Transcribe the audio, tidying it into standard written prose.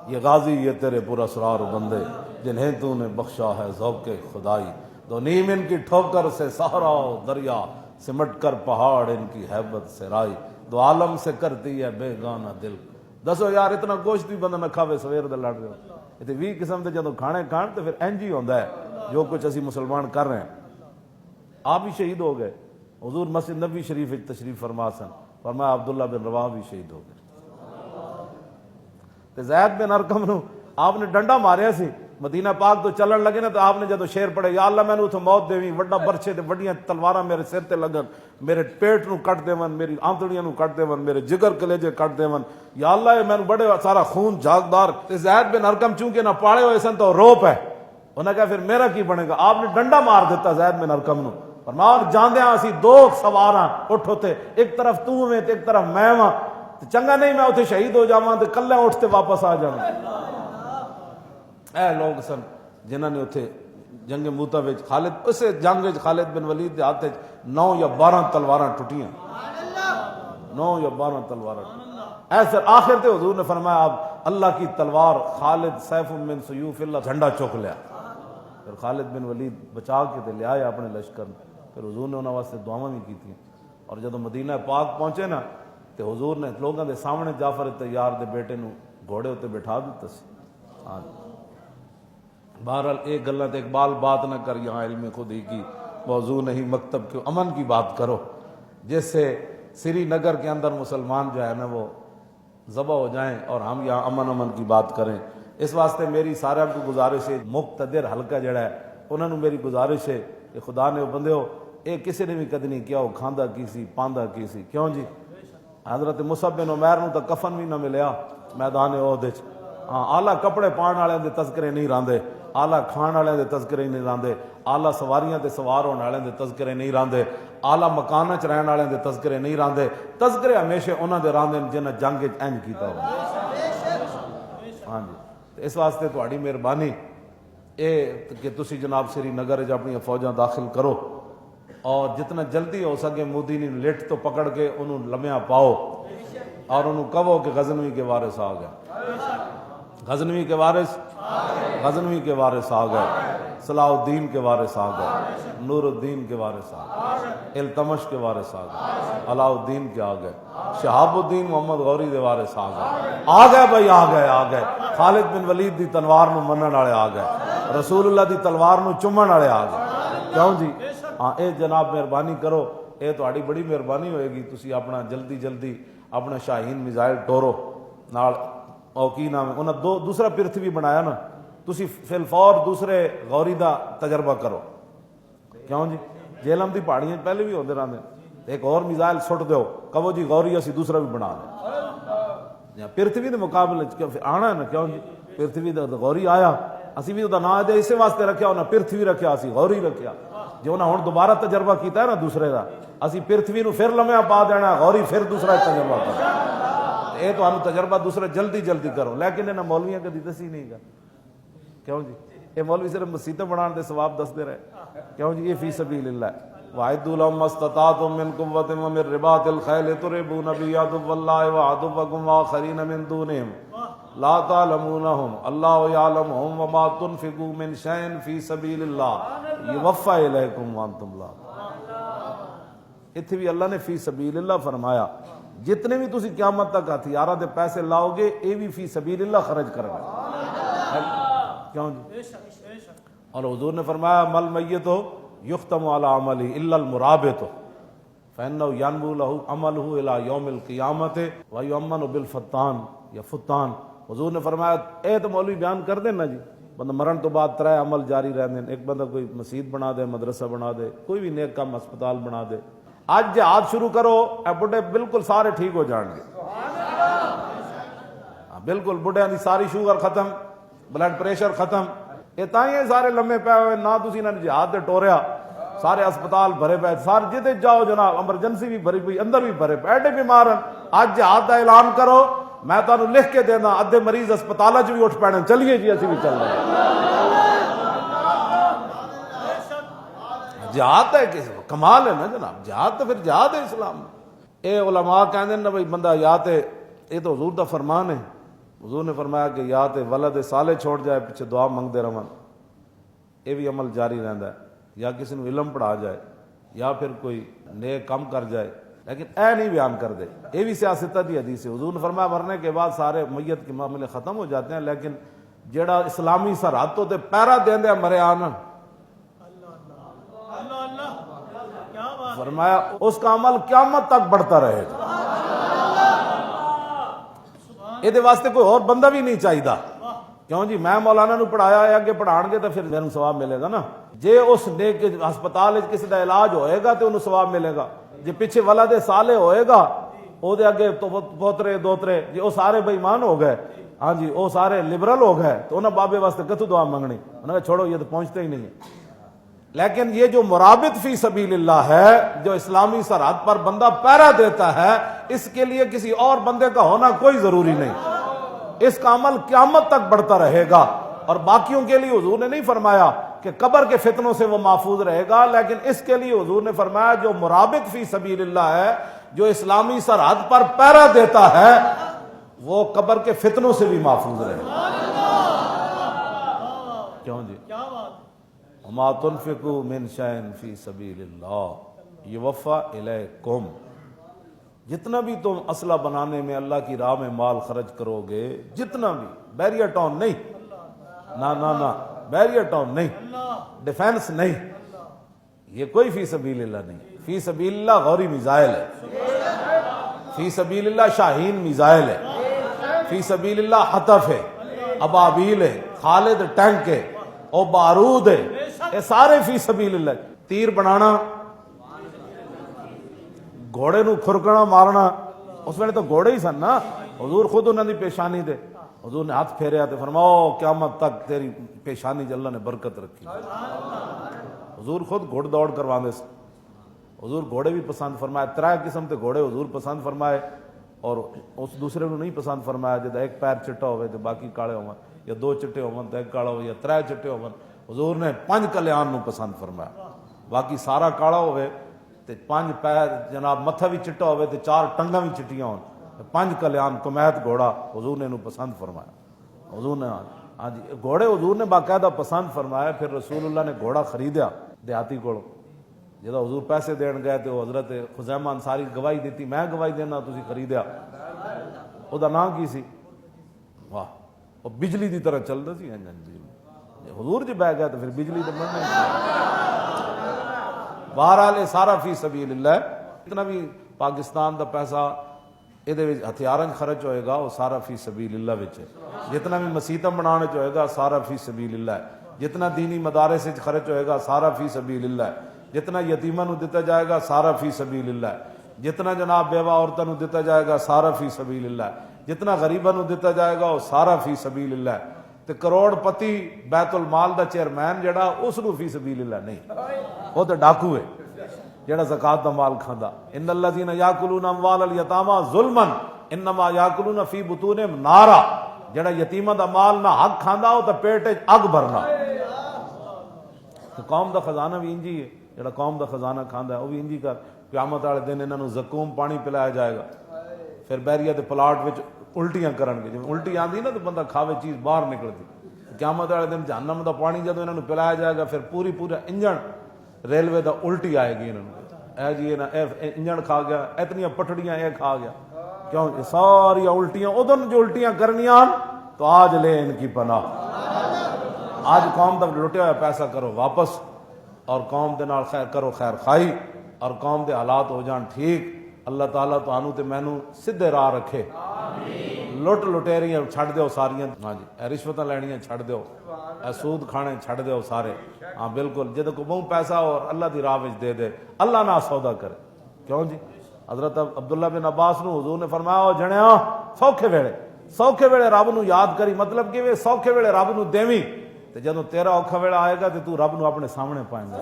یہ غازی یہ تیرے پراسرار بندے جنہیں تو نے بخشا ہے ذوق خدائی، دو نیم ان کی ٹھوکر سے صحرا و دریا، سمٹ کر پہاڑ ان کی ہیبت سے رائی، دو عالم سے کرتی ہے بے گانا دل۔ دسو یار اتنا گوشت بھی بندہ نہ کھاوے سویر دے لڑ رہے ہو، اتنے 20 قسم دے جدوں کھانے کھان تو پھر انج ہی ہوندا ہے جو کچھ اسی مسلمان کر رہے ہیں۔ آپ بھی شہید ہو گئے، حضور مسجد نبی شریف تشریف فرما سن، فرمایا عبداللہ بن رواحہ بھی شہید ہو گئے۔ تے زید بن ارقم نو آپ نے ڈنڈا ماریا سی، مدینہ پاک تو چلن لگے نا، تو آپ نے جدو شیر پڑھے یا اللہ میں نے اتھوں موت دیویں، وڈا برچے تے وڈیاں تلواراں میرے سر تے لگن، میرے پیٹ نو کٹ دیون، میری آنتڑیاں نو کٹ دیون، میرے جگر کلیجے کٹ دیون، یا اللہ میں نے بڑے سارا خون جاگدار۔ تے زید بن ارقم چونکہ نہ پاڑے ہوئے سن تو روپ ہے، انہوں نے کہا پھر میرا کی بنے گا؟ آپ نے ڈنڈا مار دیتا زید بن ارقم نو، فرمایا جاندیاں اسی دو سواراں اٹھو تے ایک طرف تو میں تے ایک طرف میں ہاں، چنگا نہیں میں اتنے شہید ہو جاواں تے کلے اٹھتے واپس آ جاواں۔ اے لوگ سن جنہوں نے اتنے جنگ موتا وچ خالد اسے جنگ وچ خالد بن ولید دے ہاتھ 9 یا 12 تلواراں ٹوٹیاں، 9 یا 12 تلواراں ایسے آخر تے حضور نے فرمایا اب اللہ کی تلوار خالد سیف من سیوف اللہ، جھنڈا چوک لیا، پھر خالد بن ولید بچا کے تے لے آئے اپنے لشکر میں، پھر حضور نے انہاں واسطے دعاواں بھی کیتیں، اور جدوں مدینہ پاک پہنچے نا تے حضور نے لوگوں دے سامنے جعفر طیار دے بیٹے نو گھوڑے تے بٹھا دیتا سی۔ ہاں بہرحال ایک گلہ تے اقبال بات نہ کر یہاں علم خودی کی، موضوع نہیں مکتب کے امن کی بات کرو، جس سے سری نگر کے اندر مسلمان جو ہے نا وہ ذبح ہو جائیں اور ہم یہاں امن کی بات کریں۔ اس واسطے میری سارے کو گزارش ہے، مقتدر حلقہ جڑا ہے انہوں نے میری گزارش ہے کہ خدا نے بندے ہو اے کسی نے بھی کدی نہیں کیا ہو کھاندا کی سی پاندا کی سی، کیوں جی حضرت مصعب بن عمیر نو تو کفن بھی نہ ملیا میدان احد وچ، ہاں آلہ کپڑے پان والے دے تذکرے نہیں راندے، آلہ کھان والے دے تذکرے نہیں راندے، آلہ سواریاں تے سوار ہونے والے دے تذکرے نہیں راندے، آلہ مکاناں چ رہن والے دے تذکرے نہیں راندے، تذکرے ہمیشہ انہاں دے راندے جنہاں جنگ وچ انج کیتا ہو۔ ہاں جی اس واسطے تہاڈی مہربانی اے کہ تسی جناب سری نگر وچ اپنی فوجاں داخل کرو اور جتنا جلدی ہو سکے مودی نے لٹ تو پکڑ کے انہوں لمحہ پاؤ اور انہوں کہو کہ غزنوی کے وارث آ گئے، غزنوی کے وارث، غزنوی کے وارث آ گئے، صلاح الدین کے وارث آ گئے، نور الدین کے وارث آ گئے، التمش کے وارث آ گئے، علاء الدین کے آ گئے، شہاب الدین محمد غوری دے وارث آ گئے بھائی آ گئے، خالد بن ولید دی تلوار نو منن والے آ گئے، رسول اللہ دی تلوار نو چومن والے آ گئے، کیوں جی ہاں اے جناب مہربانی کرو، اے تہاڈی بڑی مہربانی ہوئے گی، تسی اپنا جلدی اپنا شاہین میزائل ٹورو نال او کی نام ہے انہاں دوسرا پرتھوی بنایا نا، تسی فی الفور دوسرے غوری دا تجربہ کرو، کیوں جی جیلم دی پہاڑیاں پہلے بھی ہوندے رہندے، ایک اور میزائل سٹ دیو کہو جی غوری اسی دوسرا بھی بنا دیں، پرتھوی دے مقابلے آنا ہے نا، کیوں جی پرتھوی دا غوری آیا اسی بھی دا نام دے اسے واسطے رکھیا، انہاں پرتھوی رکھیا اسی غوری رکھیا، جو انہاں ہن دوبارہ تجربہ کیتا ہے نا دوسرے دا، اسی پرتھوی نو پھر لمحہ پا دینا، غوری پھر دوسرا تجربہ کرنا، اے تو ہم تجربہ دوسرا جلدی کرو، لیکن انہاں مولویاں کدی دسی نہیں گا، کیوں جی یہ مولوی صرف مسیتیں بنان دے ثواب دستے رہے، کیوں جی یہ فی سبیل اللہ وَأَعِدُّوا لَهُم مَّا اسْتَطَعْتُم مِّن قُوَّةٍ وَمِن رِّبَاطِ الْخَيْلِ تُرْهِبُونَ بِهِ عَدُوَّ اللَّهِ وَعَدُوَّكُمْ وَآخَرِينَ مِن دُونِهِمْ لَا تَعْلَمُونَهُمْ اللَّهُ يَعْلَمُهُمْ وَمَا تُنْفِقُوا مِن شَيْءٍ فِي سَبِيلِ اللَّهِ يُوَفَّى إِلَيْكُمْ وَأَنْتُمْ لَا تُظْلَمُونَ۔ اتنے بھی اللہ نے فی سبیل اللہ فرمایا، جتنے بھی تسی قیامت تک ہتھیاراں دے پیسے لاؤ گے اے بھی فی سبیل اللہ خرچ کرنا، کیوں جی اور حضور نے فرمایا مل میت ہو یختم علی عملہ الا المرابط فانہ ینمو لہ عملہ الی یوم القیامت ویؤمن بالفتان یا فتان۔ حضور نے فرمایا اے تو مولوی بیان کر دیں نا جی، بندہ مرن تو بعد 3 عمل جاری رہنے، ایک بندہ کوئی مسجد بنا دے، مدرسہ بنا دے، کوئی بھی نیک کام ہسپتال بنا دے، آج جہاد شروع کرو اے بڈھے بالکل سارے ٹھیک ہو جان گے، بالکل بڈھیاں دی ساری شوگر ختم، بلڈ پریشر ختم، یہ تائیں سارے لمے پے ہوئے نہ تسی انہاں نے جہاد تے ٹوریا، سارے ہسپتال بھرے پے، سارے جتے جاؤ جناب ایمرجنسی بھی بھری پئی، اندر بھی بھرے پے، ایڈے بیمار ہیں، آج جہاد دا اعلان کرو، میں تانوں لکھ کے دینا ادھے مریض ہسپتالاں چ بھی اٹھ پینے، چلیے جی اسی بھی چل رہے جہاد ہے کہ کمال ہے نا جناب، جہاد تو پھر جہاد ہے اسلام۔ اے علماء کہندے نا بھائی بندہ یا تے یہ تو حضور دا فرمان ہے حضور نے فرمایا کہ یا تے ولد صالح چھوڑ جائے پیچھے دعا منگتے رہن، یہ بھی عمل جاری رہتا ہے، یا کسی نے علم پڑھا جائے یا پھر کوئی نیک کم کر جائے، لیکن اے نہیں بیان کر دے، یہ بھی سیاست دی حدیث ہے۔ حضور نے فرمایا مرنے کے بعد سارے میت کے معاملے ختم ہو جاتے ہیں، لیکن جیڑا اسلامی سرحد تو تے پیرا دیندے مرے آنا، فرمایا اس کا عمل قیامت تک بڑھتا رہے گا۔ یہ واسطے کوئی اور بندہ بھی نہیں چاہیے، کیوں جی میں مولانا نو پڑھایا ہے اگے پڑھان گے تو پھر میرے ثواب ملے گا نا، جے اس نیک ہسپتال کسی دا علاج ہوئے گا تو انہوں ثواب ملے گا، جے پیچھے ولد صالح ہوئے گا او دے اگے تو پوترے دوترے جی وہ سارے بے ایمان ہو گئے، ہاں جی وہ سارے لبرل ہو گئے تو انہوں بابے واسطے کتوں دعا منگنی، انہوں نے چھوڑو یہ تو پہنچتے ہی نہیں ہے۔ لیکن یہ جو مرابط فی سبیل اللہ ہے، جو اسلامی سرحد پر بندہ پہرا دیتا ہے، اس کے لیے کسی اور بندے کا ہونا کوئی ضروری نہیں، اس کا عمل قیامت تک بڑھتا رہے گا۔ اور باقیوں کے لیے حضور نے نہیں فرمایا کہ قبر کے فتنوں سے وہ محفوظ رہے گا، لیکن اس کے لیے حضور نے فرمایا جو مرابط فی سبیل اللہ ہے، جو اسلامی سرحد پر پہرا دیتا ہے، وہ قبر کے فتنوں سے بھی محفوظ رہے گا۔ کیوں جی وما تنفقوا من شیء فی سبیل اللہ یوفى الیکم، جتنا بھی تم اسلحہ بنانے میں اللہ کی راہ میں مال خرچ کرو گے، جتنا بھی، بیریا ٹاؤن نہیں، نہ بیریا ٹاؤن نہیں، ڈیفینس نہیں، یہ کوئی فی سبیل اللہ نہیں۔ فی سبیل اللہ غوری میزائل ہے، فی سبیل اللہ شاہین میزائل ہے، فی سبیل اللہ حطف ہے، ابابیل ہے، خالد ٹینک ہے، اور بارود ہے، یہ سارے فی سبیل اللہ۔ تیر بنانا، گھوڑے نو کھرکنا مارنا، اس ویلے تو گھوڑے ہی سن نا، حضور خود انہوں نے پیشانی دے، حضور نے ہاتھ پھیریا تو فرماؤ قیامت تک تیری پیشانی اللہ نے برکت رکھی۔ حضور خود گھوڑ دوڑ کرواندے سے، حضور گھوڑے بھی پسند فرمائے، 3 قسم کے گھوڑے حضور پسند فرمائے، اور اس دوسرے کو نہیں پسند فرمایا جب ایک پیر چٹا ہوئے تو باقی کالے ہوں، یا 2 چٹے ہون تو ایک کالا ہو، یا 3 چٹے ہون۔ حضور نے 5 کلیان نو پسند فرمایا، باقی سارا کالا ہوئے تے 5 پیر جناب متھا بھی چٹا ہوئے تے 4 ٹنگاں بھی چٹیاں ہون، 5 کلیان کمیت گھوڑا حضور نے انہوں پسند فرمایا۔ حضور نے ہاں جی گھوڑے حضور نے باقاعدہ پسند فرمایا۔ پھر رسول اللہ نے گھوڑا خریدیا دیہاتی کو، جدو حضور پیسے دین گئے تو حضرت خزیمہ انصاری گواہی دیتی، میں گواہی دینا تسی خریدیا، او دا نام کی سی؟ واہ، وہ بجلی دی طرح چلتا سی، حضور جی بہ گیا تو پھر بجلی تو بننا ہی۔ بہرحال یہ سارا فی سبیل اللہ، اتنا بھی پاکستان دا پیسہ یہ ہتھیاراں خرچ ہوئے گا وہ سارا فی سبیل اللہ وچ ہے، جتنا بھی مسیتاں بنانے ہوئے گا سارا فی سبیل اللہ ہے، جتنا دینی مدارس خرچ ہوئے گا سارا فی سبیل اللہ ہے، جتنا یتیماں نو دیتا جائے گا سارا فی سبیل اللہ ہے، جتنا جناب بیوہ عورتوں نو دیتا جائے گا سارا فی سبیل اللہ ہے، جتنا غریباں نو دیتا جائے گا وہ سارا فی سبیل اللہ ہے۔ تے کروڑ پتی بیت المال دا چیئرمین جڑا اس نو فی سبیل اللہ نہیں، وہ تو ڈاکو ہے جڑا زکات دا مال کھاندا۔ ان الذین یاکلون اموال الیتامی ظلما انما یاکلون فی بطونہم نارا، جڑا یتیماں دا مال نہ حق کھاندا وہ تے پیٹ وچ اگ بھرنا۔ تو قوم دا خزانہ بھی انجی ہے، جڑا قوم دا خزانہ کھاندا ہے وہ بھی انجی کر، قیامت والے دن انہاں نو زکوم پانی پلایا جائے گا، پھر بیریا دے پلاٹ وچ الٹیاں کرن گے، جب الٹی آندی نا تو بندہ کھاوے چیز باہر نکلتی، قیامت والے دن جہنم دا پانی جدو انہاں نو پلایا جائے گا پھر پورا انجن ریلوے دا الٹی آئے گی انہاں نو، اے جی اے انجن کھا گیا، اتنی پٹڑیاں اے کھا گیا، کیوں یہ ساری الٹیاں ادھر جو الٹیاں کرنیاں تو آج لے ان کی پناہ۔ آج قوم دا لٹیا ہوا پیسہ کرو واپس، اور قوم دے نال خیر کرو خیر خائی، اور قوم دے حالات ہو جان ٹھیک۔ اللہ تعالیٰ تانوں تے مینوں سیدھے راہ رکھے، لٹ لٹیریاں چھڑ دیو ساریاں، ہاں جی اے رشوتاں لینیاں چھڑ دیو، اے سود کھانے چھڑ دیو سارے، ہاں بالکل، جدے کو بہت پیسہ اور اللہ دی راہ وچ دے دے، اللہ نہ سودا کرے، کیوں جی؟ حضرت عبداللہ بن عباس نو حضور نے فرمایا جنیا سوکھے ویلے رب نو یاد کری، مطلب کہ سوکھے ویلے رب نو دیویں تے جدوں تیرا اوکھا ویلا آئے گا تے تو رب نو اپنے سامنے پائیں گا۔